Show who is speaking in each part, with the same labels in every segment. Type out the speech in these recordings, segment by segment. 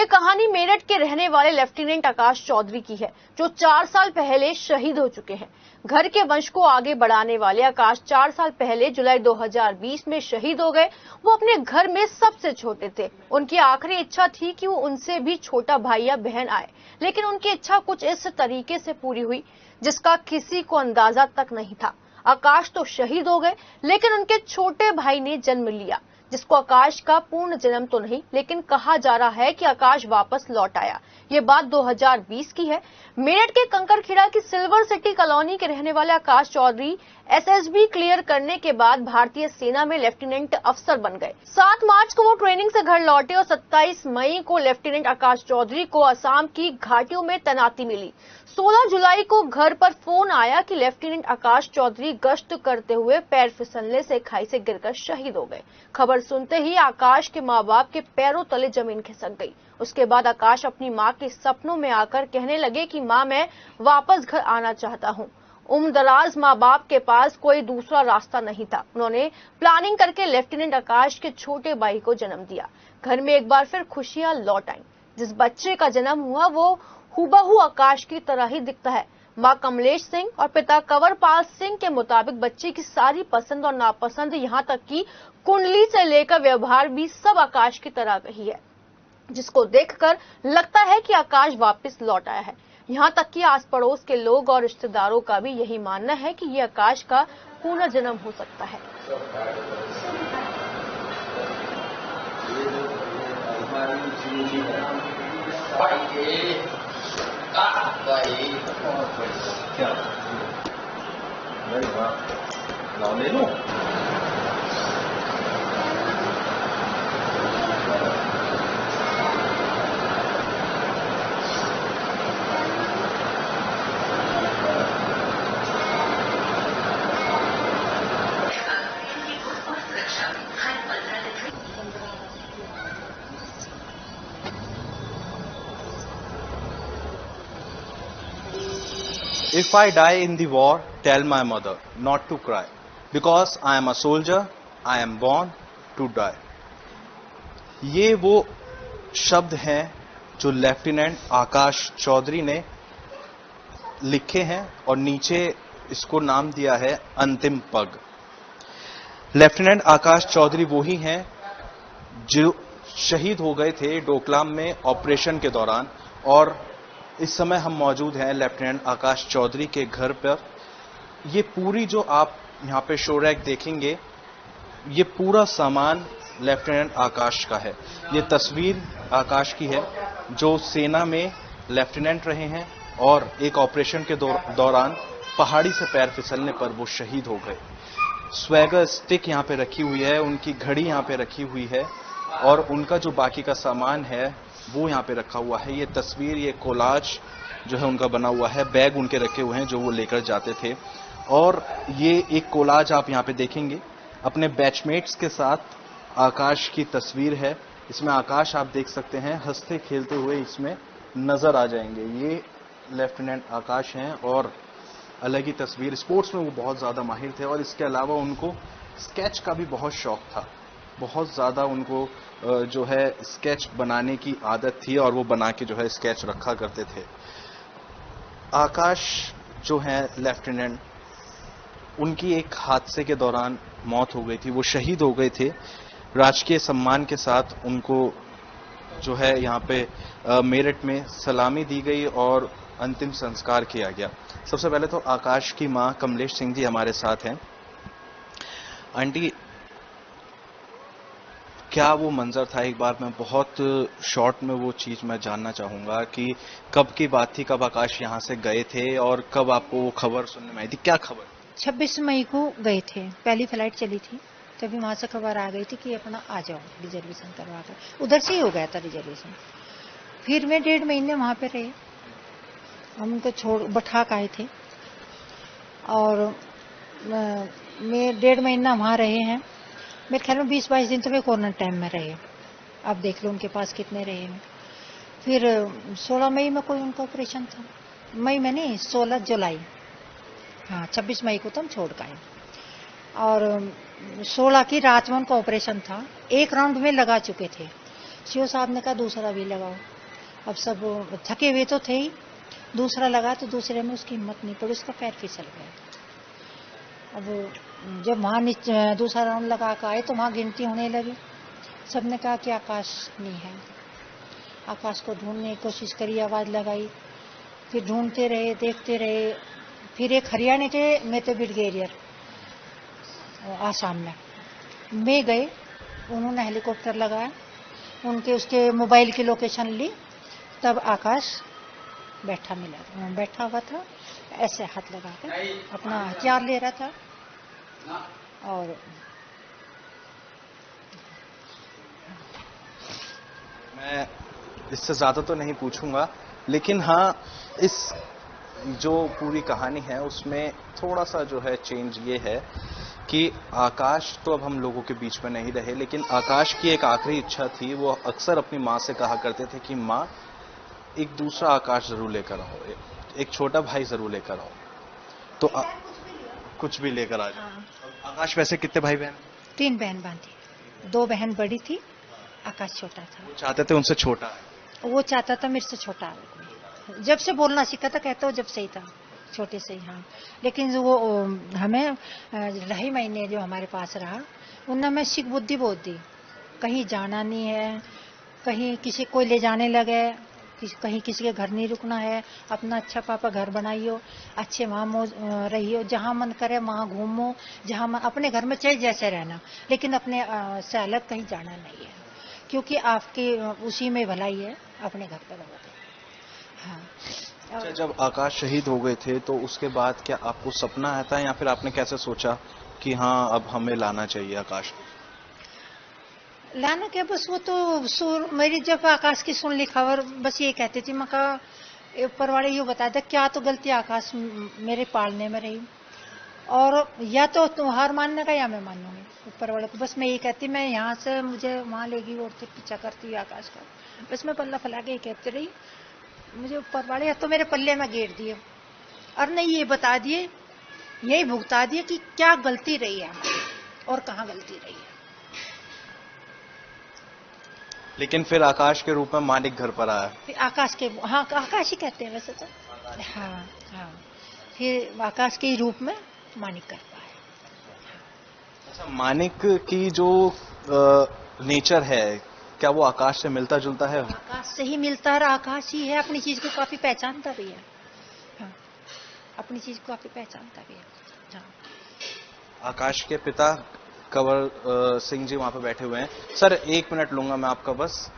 Speaker 1: ये कहानी मेरठ के रहने वाले लेफ्टिनेंट आकाश चौधरी की है, जो 4 साल पहले शहीद हो चुके हैं। घर के वंश को आगे बढ़ाने वाले आकाश 4 साल पहले जुलाई 2020 में शहीद हो गए। वो अपने घर में सबसे छोटे थे। उनकी आखिरी इच्छा थी कि वो उनसे भी छोटा भाई या बहन आए, लेकिन उनकी इच्छा कुछ इस तरीके से पूरी हुई जिसका किसी को अंदाजा तक नहीं था। आकाश तो शहीद हो गए, लेकिन उनके छोटे भाई ने जन्म लिया, जिसको आकाश का पूर्ण जन्म तो नहीं, लेकिन कहा जा रहा है कि आकाश वापस लौट आया। ये बात 2020 की है। मेरठ के कंकरखेड़ा की सिल्वर सिटी कॉलोनी के रहने वाले आकाश चौधरी एसएसबी क्लियर करने के बाद भारतीय सेना में लेफ्टिनेंट अफसर बन गए। 7 मार्च को वो ट्रेनिंग से घर लौटे और 27 मई को लेफ्टिनेंट आकाश चौधरी को असम की घाटियों में तैनाती मिली। 16 जुलाई को घर पर फोन आया कि लेफ्टिनेंट आकाश चौधरी गश्त करते हुए पैर फिसलने से खाई से गिरकर शहीद हो गए। खबर सुनते ही आकाश के माँ बाप के पैरों तले जमीन खिसक गई। उसके बाद आकाश अपनी माँ के सपनों में आकर कहने लगे कि माँ, मैं वापस घर आना चाहता हूँ। उम्रदराज माँ बाप के पास कोई दूसरा रास्ता नहीं था। उन्होंने प्लानिंग करके लेफ्टिनेंट आकाश के छोटे भाई को जन्म दिया। घर में एक बार फिर खुशियां लौट आईं। जिस बच्चे का जन्म हुआ वो हूबहू आकाश की तरह ही दिखता है। मां कमलेश सिंह और पिता कंवरपाल सिंह के मुताबिक बच्चे की सारी पसंद और नापसंद, यहाँ तक कि कुंडली से लेकर व्यवहार भी सब आकाश की तरह ही है, जिसको देखकर लगता है कि आकाश वापस लौट आया है। यहाँ तक कि आस पड़ोस के लोग और रिश्तेदारों का भी यही मानना है कि ये आकाश का पुनर्जन्म हो सकता है।
Speaker 2: ले लो। If I die in the war, tell my mother not to cry, because I am a soldier, I am born to die. ये वो शब्द हैं जो लेफ्टिनेंट आकाश चौधरी ने लिखे हैं और नीचे इसको नाम दिया है अंतिम पग। लेफ्टिनेंट आकाश चौधरी वो ही हैं जो शहीद हो गए थे डोकलाम में ऑपरेशन के दौरान, और इस समय हम मौजूद हैं लेफ्टिनेंट आकाश चौधरी के घर पर। ये पूरी जो आप यहाँ पे शो रैक देखेंगे, ये पूरा सामान लेफ्टिनेंट आकाश का है। ये तस्वीर आकाश की है जो सेना में लेफ्टिनेंट रहे हैं और एक ऑपरेशन के दौरान पहाड़ी से पैर फिसलने पर वो शहीद हो गए। स्वैगर स्टिक यहाँ पे रखी हुई है, उनकी घड़ी यहाँ पे रखी हुई है और उनका जो बाकी का सामान है वो यहाँ पे रखा हुआ है। ये तस्वीर, ये कोलाज जो है उनका बना हुआ है, बैग उनके रखे हुए हैं जो वो लेकर जाते थे। और ये एक कोलाज आप यहाँ पे देखेंगे अपने बैचमेट्स के साथ आकाश की तस्वीर है। इसमें आकाश आप देख सकते हैं हंसते खेलते हुए इसमें नजर आ जाएंगे। ये लेफ्टिनेंट आकाश हैं और अलग ही तस्वीर। स्पोर्ट्स में वो बहुत ज्यादा माहिर थे और इसके अलावा उनको स्केच का भी बहुत शौक था। बहुत ज्यादा उनको जो है स्केच बनाने की आदत थी और वो बना के जो है स्केच रखा करते थे। आकाश जो है लेफ्टिनेंट, उनकी एक हादसे के दौरान मौत हो गई थी, वो शहीद हो गए थे। राजकीय सम्मान के साथ उनको जो है यहाँ पे मेरठ में सलामी दी गई और अंतिम संस्कार किया गया। सबसे पहले तो आकाश की मां कमलेश सिंह जी हमारे साथ हैं। आंटी, क्या वो मंजर था? एक बार मैं बहुत शॉर्ट में वो चीज मैं जानना चाहूंगा कि कब की बात थी, कब आकाश यहाँ से गए थे और कब आपको वो खबर सुनने में आई थी? क्या खबर?
Speaker 3: 26 मई को गए थे, पहली फ्लाइट चली थी, तभी वहां से खबर आ गई थी कि अपना आ जाओ रिजर्वेशन करवा कर। उधर से ही हो गया था रिजर्वेशन। फिर मैं 1.5 महीने वहां पे रहे। हम उनको छोड़ बैठा के आए थे और मैं 1.5 महीना वहां रहे हैं। मेरे ख्याल में 20-22 दिन तो वे क्वारंटाइन में रहे। अब देख लो उनके पास कितने रहे हैं। फिर 16 मई में कोई उनका ऑपरेशन था। मई में नहीं, 16 जुलाई, हाँ 26 मई को तो हम छोड़ के आए। और 16 की रात में उनका ऑपरेशन था। एक राउंड में लगा चुके थे सीओ साहब ने कहा दूसरा भी लगाओ। अब सब थके हुए तो थे ही, दूसरा लगा तो दूसरे में उसकी हिम्मत नहीं पड़ी, उसका पैर फिसल गया। अब जब वहाँ दूसरा राउंड लगा कर आए तो वहाँ गिनती होने लगी। सबने कहा कि आकाश नहीं है। आकाश को ढूंढने की कोशिश करी, आवाज लगाई, फिर ढूंढते रहे, देखते रहे। फिर एक हरियाणा के मेते ब्रिगेडियर आसाम में गए, उन्होंने हेलीकॉप्टर लगाया, उनके उसके मोबाइल की लोकेशन ली, तब आकाश बैठा हुआ था, ऐसे हाथ लगा कर अपना हथियार ले रहा था। और
Speaker 2: मैं इससे ज्यादा तो नहीं पूछूंगा, लेकिन हाँ, इस जो पूरी कहानी है उसमें थोड़ा सा जो है चेंज ये है कि आकाश तो अब हम लोगों के बीच में नहीं रहे, लेकिन आकाश की एक आखिरी इच्छा थी। वो अक्सर अपनी माँ से कहा करते थे कि माँ, एक दूसरा आकाश जरूर लेकर आओ, एक छोटा भाई जरूर लेकर आओ। तो कुछ भी लेकर आ जाओ। आकाश वैसे कितने भाई बहन?
Speaker 3: 3 बहन थी, 2 बहन बड़ी थी, आकाश छोटा था।
Speaker 2: वो चाहते थे उनसे छोटा है?
Speaker 3: वो चाहता था मेरे से छोटा है। जब से बोलना सीखा था, कहता हो जब से ही था, छोटे से ही। हाँ, लेकिन जो वो हमें 2.5 महीने जो हमारे पास रहा, उनने हमें सीख बुद्धि बहुत दी। कहीं जाना नहीं है, कहीं किसी को ले जाने लगे, कहीं किसी के घर नहीं रुकना है, अपना अच्छा पापा घर बनाइयो, अच्छे वहाँ मौज रहियो, जहाँ मन करे वहाँ घूमो, जहाँ मन, अपने घर में चाहे जैसे रहना, लेकिन अपने से अलग कहीं जाना नहीं है, क्योंकि आपकी उसी में भलाई है, अपने घर पर रहोगे। हाँ।
Speaker 2: अच्छा, जब आकाश शहीद हो गए थे तो उसके बाद क्या आपको सपना आया था, या फिर आपने कैसे सोचा कि हाँ अब हमें लाना चाहिए आकाश को?
Speaker 3: लाना क्या, बस वो तो मेरी जब आकाश की सुन ली खबर, बस ये कहती थी, मैं कहा ऊपर वाले ये बता दे क्या तो गलती आकाश मेरे पालने में रही, और या तो तुम हार मानने का या मैं मानूंगी ऊपर वाले को। बस मैं ये कहती, मैं यहाँ से मुझे वहाँ लेगी और पीछा करती हुई आकाश का, बस मैं पल्ला फैला के ये कहती रही, मुझे ऊपर वाले या तो मेरे पल्ले में घेर दिए, और नहीं ये बता दिए, यही भुगता दिए कि क्या गलती रही है हमारी और कहाँ गलती रही है।
Speaker 2: लेकिन फिर आकाश के रूप में मानिक घर पर आया।
Speaker 3: फिर आकाश के, हाँ आकाश ही कहते हैं वैसे तो, हाँ हाँ, फिर आकाश के रूप में मानिक कर पाए।
Speaker 2: अच्छा, मानिक की जो नेचर है, क्या वो आकाश से मिलता जुलता है?
Speaker 3: आकाश से ही मिलता है, आकाश ही है, अपनी चीज को काफी पहचानता भी है। हाँ, अपनी चीज को काफी पहचानता भी है। हाँ।
Speaker 2: आकाश के पिता कंवर सिंह जी वहां पे बैठे हुए हैं। सर 1 मिनट लूंगा मैं आपका बस,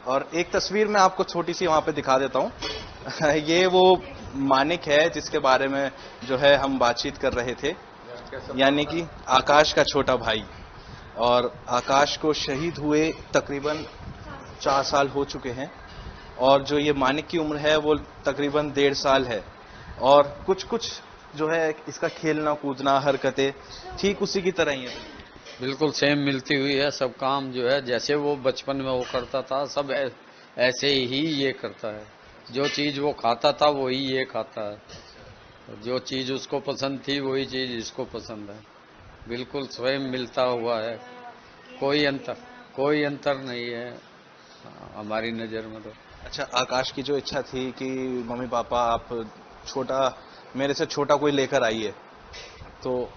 Speaker 2: और एक तस्वीर मैं आपको छोटी सी वहां पे दिखा देता हूं। ये वो मानिक है जिसके बारे में जो है हम बातचीत कर रहे थे, यानी कि आकाश का छोटा भाई। और आकाश को शहीद हुए तकरीबन 4 साल हो चुके हैं, और जो ये मानिक की उम्र है वो तकरीबन 1.5 साल है। और कुछ जो है इसका खेलना कूदना हरकतें ठीक उसी की तरह ही है।
Speaker 4: बिल्कुल सेम मिलती हुई है, सब काम जो है जैसे वो बचपन में वो करता था, सब ऐसे ही ये करता है। जो चीज वो खाता था वही ये खाता है, जो चीज उसको पसंद थी वही चीज इसको पसंद है। बिल्कुल स्वयं मिलता हुआ है, कोई अंतर नहीं है हमारी नजर में तो।
Speaker 2: अच्छा, आकाश की जो इच्छा थी कि मम्मी पापा आप मेरे से छोटा कोई लेकर आइए, तो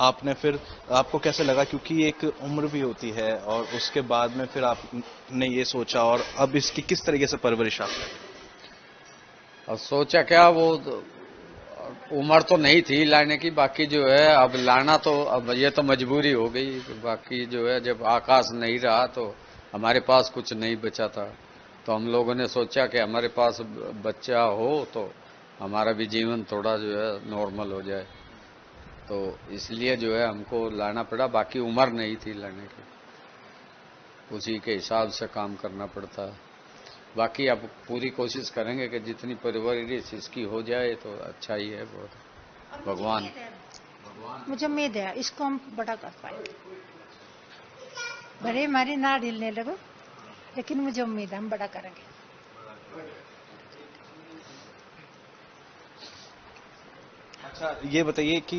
Speaker 2: आपने फिर, आपको कैसे लगा? क्योंकि एक उम्र भी होती है, और उसके बाद में फिर आपने ये सोचा, और अब इसकी किस तरीके से परवरिश आप करें?
Speaker 4: अब सोचा क्या, वो उम्र तो नहीं थी लाने की, बाकी जो है अब लाना तो, अब ये तो मजबूरी हो गई। बाकी जो है जब आकाश नहीं रहा तो हमारे पास कुछ नहीं बचा था, तो हम लोगों ने सोचा कि हमारे पास बच्चा हो तो हमारा भी जीवन थोड़ा जो है नॉर्मल हो जाए, तो इसलिए जो है हमको लाना पड़ा। बाकी उम्र नहीं थी लाने की, उसी के हिसाब से काम करना पड़ता है। बाकी अब पूरी कोशिश करेंगे कि जितनी परवरिश इसकी हो जाए तो अच्छा ही है। बहुत भगवान,
Speaker 3: मुझे उम्मीद है इसको हम बड़ा कर पाएंगे, भले हमारी ना ढिलने लगो, लेकिन मुझे उम्मीद है हम बड़ा करेंगे।
Speaker 2: अच्छा, ये बताइए कि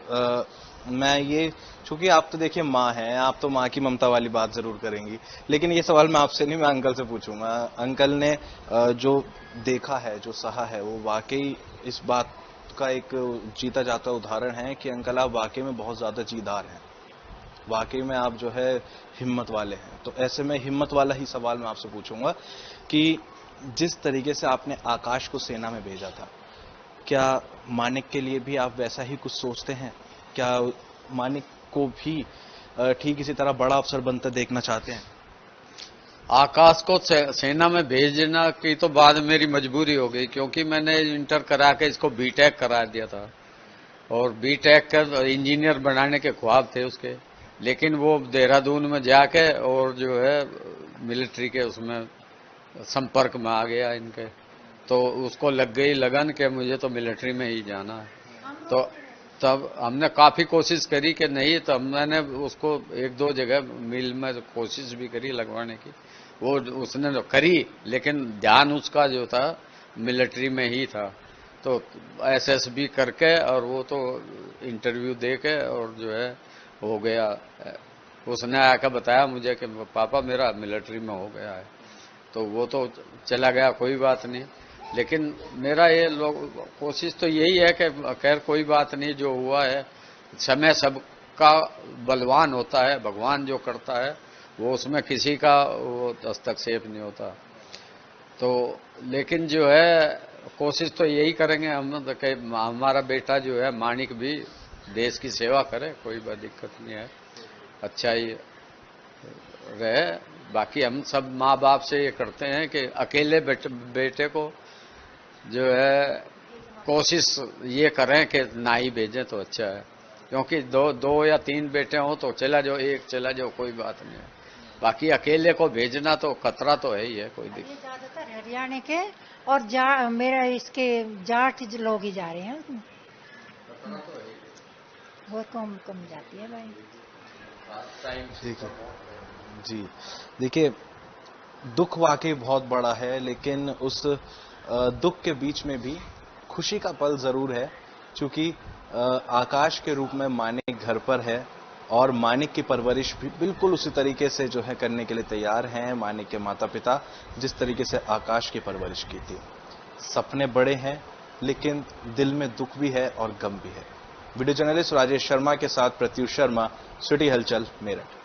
Speaker 2: मैं ये, चूंकि आप तो देखिए माँ हैं, आप तो माँ की ममता वाली बात जरूर करेंगी, लेकिन ये सवाल मैं आपसे नहीं, मैं अंकल से पूछूंगा। अंकल ने जो देखा है, जो सहा है, वो वाकई इस बात का एक जीता जाता उदाहरण है कि अंकल आप वाकई में बहुत ज्यादा जीदार हैं, वाकई में आप जो है हिम्मत वाले हैं। तो ऐसे में हिम्मत वाला ही सवाल मैं आपसे पूछूंगा कि जिस तरीके से आपने आकाश को सेना में भेजा था, क्या मानिक के लिए भी आप वैसा ही कुछ सोचते हैं? क्या मानिक को भी ठीक इसी तरह बड़ा अफसर बनते देखना चाहते हैं?
Speaker 4: आकाश को सेना में भेजना की तो बाद मेरी मजबूरी हो गई, क्योंकि मैंने इंटर करा के इसको बीटेक करा दिया था और बीटेक का इंजीनियर बनाने के ख्वाब थे उसके, लेकिन वो देहरादून में जाके और जो है मिलिट्री के उसमें संपर्क में आ गया इनके, तो उसको लग गई लगन कि मुझे तो मिलिट्री में ही जाना है। तो तब हमने काफी कोशिश करी कि नहीं, तब मैंने उसको एक दो जगह मिल में कोशिश भी करी लगवाने की, वो उसने तो करी, लेकिन ध्यान उसका जो था मिलिट्री में ही था। तो एसएसबी करके और वो तो इंटरव्यू दे के और जो है हो गया। उसने आकर बताया मुझे कि पापा मेरा मिलिट्री में हो गया है, तो वो तो चला गया, कोई बात नहीं। लेकिन मेरा ये कोशिश तो यही है कि खैर कोई बात नहीं, जो हुआ है समय सबका बलवान होता है, भगवान जो करता है वो उसमें किसी का वो हस्तक्षेप नहीं होता। तो लेकिन जो है कोशिश तो यही करेंगे हम कि हमारा बेटा जो है मानिक भी देश की सेवा करे, कोई बात दिक्कत नहीं है, अच्छा ही रहे। बाकी हम सब माँ बाप से ये करते हैं कि अकेले बेटे को जो है कोशिश ये करें कि ना ही भेजें तो अच्छा है, क्योंकि दो या तीन बेटे हों तो चला जाओ, एक चला जाओ, कोई बात नहीं है। बाकी अकेले को भेजना तो खतरा तो है ही है, कोई दिक्कत।
Speaker 3: ज्यादातर हरियाणा के और मेरा इसके जाट लोग ही जा रहे हैं उसमें, बहुत कम जाती है भाई।
Speaker 2: देखिए जी, देखिए दुख वाकई बहुत बड़ा है, लेकिन उस दुख के बीच में भी खुशी का पल जरूर है, क्योंकि आकाश के रूप में मानिक घर पर है और मानिक की परवरिश भी बिल्कुल उसी तरीके से जो है करने के लिए तैयार हैं मानिक के माता पिता, जिस तरीके से आकाश की परवरिश की थी। सपने बड़े हैं, लेकिन दिल में दुख भी है और गम भी है। वीडियो जर्नलिस्ट राजेश शर्मा के साथ प्रत्युष शर्मा, सिटी हलचल, मेरठ।